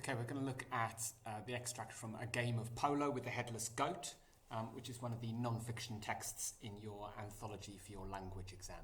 Okay, we're going to look at the extract from A Game of Polo with the Headless Goat, which is one of the non-fiction texts in your anthology for your language exam.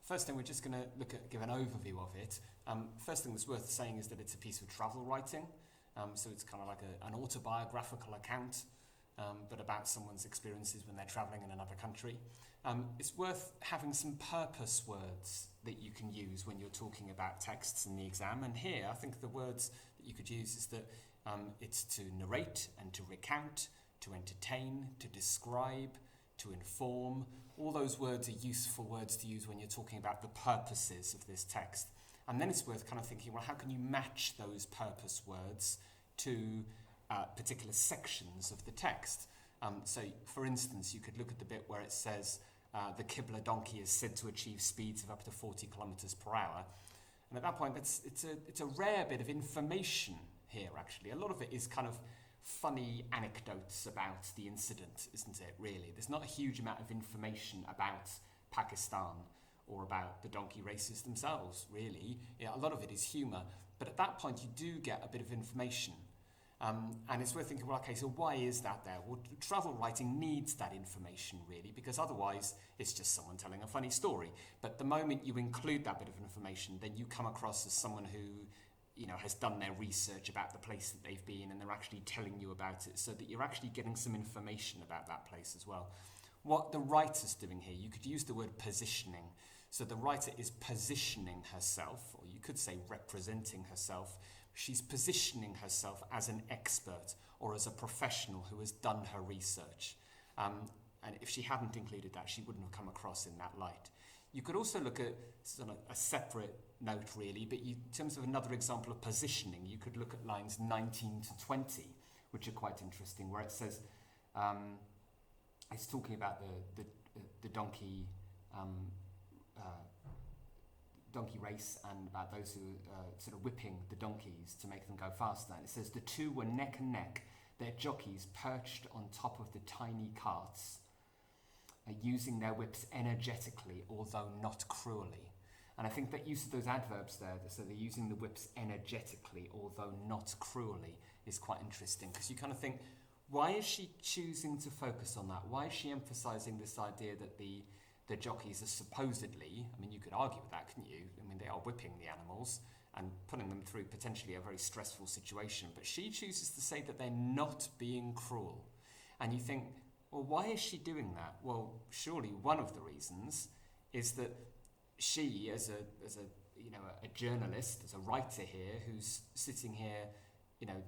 First thing, we're just going to give an overview of it. First thing that's worth saying is that it's a piece of travel writing, so it's kind of like an autobiographical account, but about someone's experiences when they're travelling in another country. It's worth having some purpose words that you can use when you're talking about texts in the exam, and here I think the words that you could use is that it's to narrate and to recount, to entertain, to describe, to inform. All those words are useful words to use when you're talking about the purposes of this text. And then it's worth kind of thinking, well, how can you match those purpose words to particular sections of the text? So, for instance, you could look at the bit where it says the Kibble donkey is said to achieve speeds of up to 40 kilometers per hour. And at that point, it's a rare bit of information here, actually. A lot of it is kind of funny anecdotes about the incident, isn't it, really? There's not a huge amount of information about Pakistan or about the donkey races themselves, really. Yeah, a lot of it is humour. But at that point, you do get a bit of information. And it's worth thinking, well, okay, so why is that there? Well, travel writing needs that information, really, because otherwise it's just someone telling a funny story. But the moment you include that bit of information, then you come across as someone who, has done their research about the place that they've been, and they're actually telling you about it, so that you're actually getting some information about that place as well. What the writer's doing here, you could use the word positioning. So the writer is positioning herself, or you could say representing herself. She's positioning herself as an expert or as a professional who has done her research. And if she hadn't included that, she wouldn't have come across in that light. You could also look at sort of a separate note, really, but in terms of another example of positioning, you could look at lines 19 to 20, which are quite interesting, where it says, it's talking about the donkey race and about those who are sort of whipping the donkeys to make them go faster. And it says, the two were neck and neck, their jockeys perched on top of the tiny carts, using their whips energetically, although not cruelly. And I think that use of those adverbs there, so they're using the whips energetically, although not cruelly, is quite interesting, because you kind of think, why is she choosing to focus on that? Why is she emphasising this idea that the jockeys are supposedly, I mean, you could argue with that, couldn't you? I mean, they are whipping the animals and putting them through potentially a very stressful situation, but she chooses to say that they're not being cruel. And you think, well, why is she doing that? Well, surely one of the reasons is that she, as a journalist, as a writer here, who's sitting here,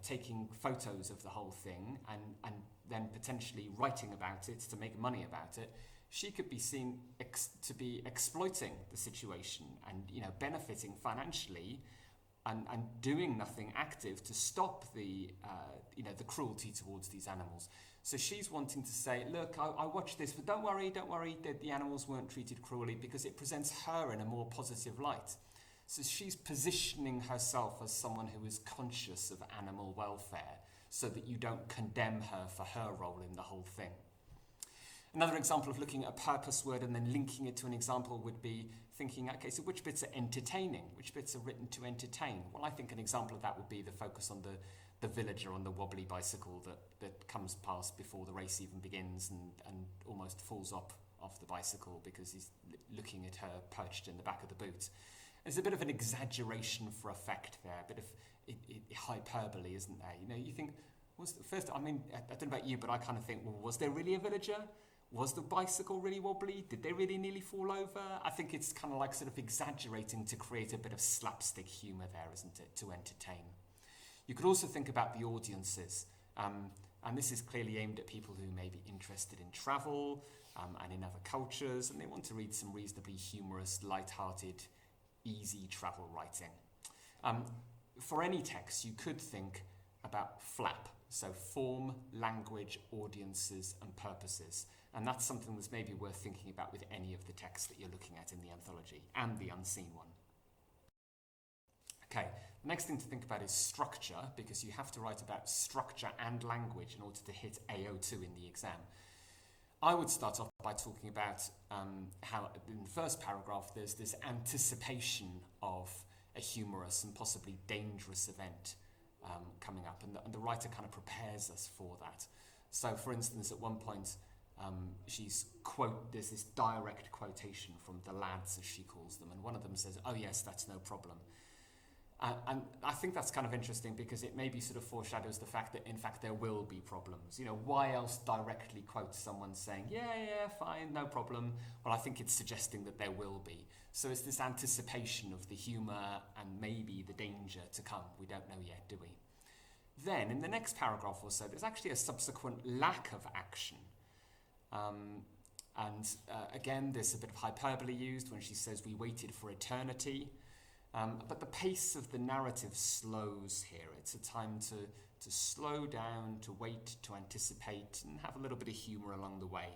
taking photos of the whole thing and then potentially writing about it to make money about it, she could be seen to be exploiting the situation and, benefiting financially and doing nothing active to stop the cruelty towards these animals. So she's wanting to say, look, I watched this, but don't worry, that the animals weren't treated cruelly, because it presents her in a more positive light. So she's positioning herself as someone who is conscious of animal welfare, so that you don't condemn her for her role in the whole thing. Another example of looking at a purpose word and then linking it to an example would be thinking, okay, so which bits are entertaining? Which bits are written to entertain? Well, I think an example of that would be the focus on the villager on the wobbly bicycle that comes past before the race even begins and almost falls off the bicycle because he's looking at her perched in the back of the boot. There's a bit of an exaggeration for effect there, a bit of hyperbole, isn't there? You think, I don't know about you, but I kind of think, well, was there really a villager? Was the bicycle really wobbly? Did they really nearly fall over? I think it's kind of like sort of exaggerating to create a bit of slapstick humour there, isn't it, to entertain. You could also think about the audiences, and this is clearly aimed at people who may be interested in travel and in other cultures, and they want to read some reasonably humorous, light-hearted, easy travel writing. For any text, you could think about FLAP, so form, language, audiences, and purposes. And that's something that's maybe worth thinking about with any of the texts that you're looking at in the anthology, and the unseen one. Okay, the next thing to think about is structure, because you have to write about structure and language in order to hit AO2 in the exam. I would start off by talking about how in the first paragraph there's this anticipation of a humorous and possibly dangerous event coming up, and the writer kind of prepares us for that. So, for instance, at one point, there's this direct quotation from the lads, as she calls them, and one of them says, "Oh yes, that's no problem." And I think that's kind of interesting because it maybe sort of foreshadows the fact that, in fact, there will be problems. You know, why else directly quote someone saying, yeah, fine, no problem? Well, I think it's suggesting that there will be. So it's this anticipation of the humour and maybe the danger to come. We don't know yet, do we? Then, in the next paragraph or so, there's actually a subsequent lack of action. Again, there's a bit of hyperbole used when she says we waited for eternity. But the pace of the narrative slows here. It's a time to slow down, to wait, to anticipate, and have a little bit of humour along the way.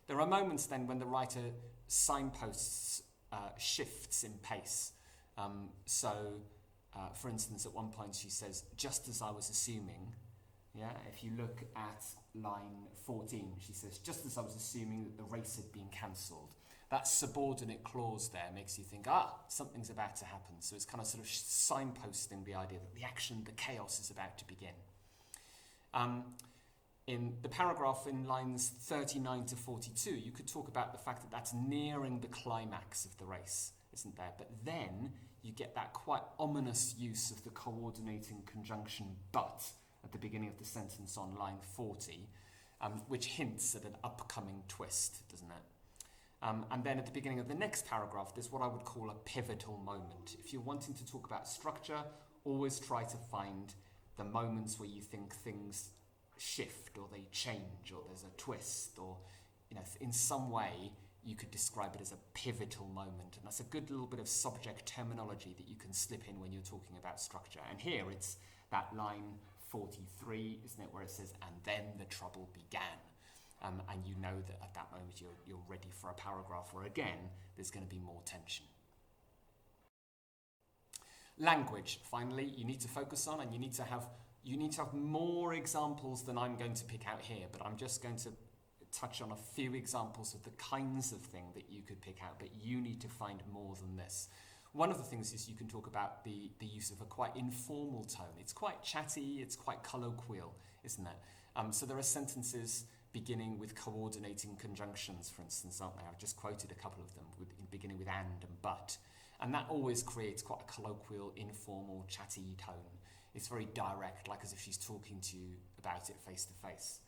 There are moments then when the writer signposts shifts in pace. For instance, at one point she says, "Just as I was assuming," if you look at line 14, she says, "Just as I was assuming that the race had been cancelled." That subordinate clause there makes you think, something's about to happen. So it's kind of sort of signposting the idea that the action, the chaos is about to begin. In the paragraph in lines 39 to 42, you could talk about the fact that that's nearing the climax of the race, isn't there? But then you get that quite ominous use of the coordinating conjunction "but" at the beginning of the sentence on line 40, which hints at an upcoming twist, doesn't it? And then at the beginning of the next paragraph, there's what I would call a pivotal moment. If you're wanting to talk about structure, always try to find the moments where you think things shift or they change or there's a twist, or in some way you could describe it as a pivotal moment. And that's a good little bit of subject terminology that you can slip in when you're talking about structure. And here it's that line 43, isn't it, where it says, "And then the trouble began." And you know that at that moment you're ready for a paragraph where, again, there's going to be more tension. Language, finally, you need to focus on, and you need to have more examples than I'm going to pick out here, but I'm just going to touch on a few examples of the kinds of thing that you could pick out, but you need to find more than this. One of the things is you can talk about the use of a quite informal tone. It's quite chatty, it's quite colloquial, isn't it? So there are sentences beginning with coordinating conjunctions, for instance, aren't there? I've just quoted a couple of them, beginning with "and" and "but." And that always creates quite a colloquial, informal, chatty tone. It's very direct, like as if she's talking to you about it face to face.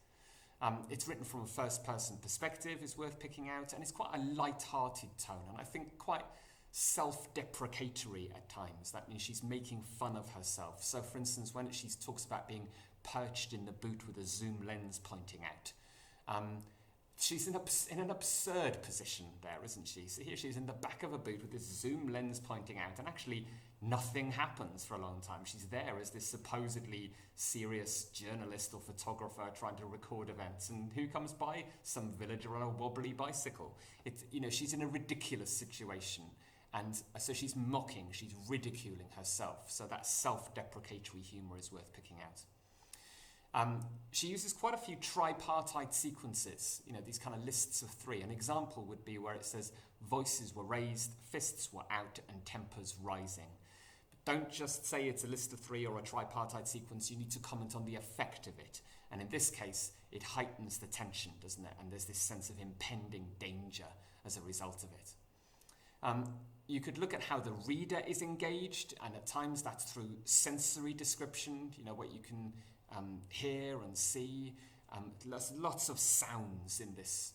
It's written from a first-person perspective, is worth picking out, and it's quite a light-hearted tone, and I think quite self-deprecatory at times. That means she's making fun of herself. So, for instance, when she talks about being perched in the boot with a zoom lens pointing out, she's in an absurd position there, isn't she? So here she's in the back of a boot with this zoom lens pointing out, and actually nothing happens for a long time. She's there as this supposedly serious journalist or photographer trying to record events, and who comes by? Some villager on a wobbly bicycle. She's in a ridiculous situation, and so she's mocking, she's ridiculing herself. So that self-deprecatory humour is worth picking out. She uses quite a few tripartite sequences, these kind of lists of three. An example would be where it says voices were raised, fists were out, and tempers rising. But don't just say it's a list of three or a tripartite sequence, you need to comment on the effect of it. And in this case, it heightens the tension, doesn't it? And there's this sense of impending danger as a result of it. You could look at how the reader is engaged, and at times that's through sensory description, what you can hear and see. Lots of sounds in this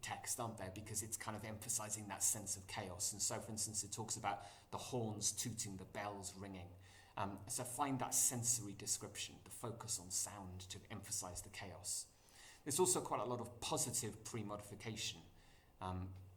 text, aren't there? Because it's kind of emphasizing that sense of chaos. And so, for instance, it talks about the horns tooting, the bells ringing. So find that sensory description, the focus on sound to emphasize the chaos. There's also quite a lot of positive pre-modification.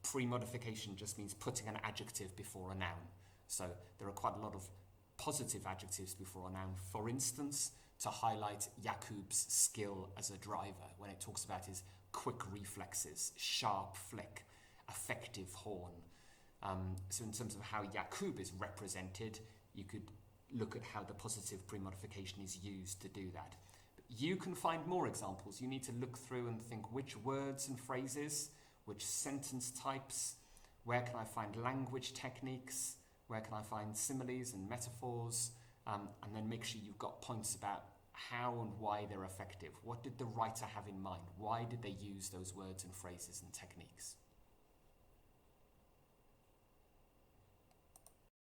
Pre-modification just means putting an adjective before a noun. So there are quite a lot of positive adjectives before a noun. For instance, to highlight Jakub's skill as a driver when it talks about his quick reflexes, sharp flick, effective horn. So in terms of how Jakub is represented, you could look at how the positive pre-modification is used to do that. But you can find more examples. You need to look through and think which words and phrases, which sentence types, where can I find language techniques, Where can I find similes and metaphors? And then make sure you've got points about how and why they're effective. What did the writer have in mind? Why did they use those words and phrases and techniques?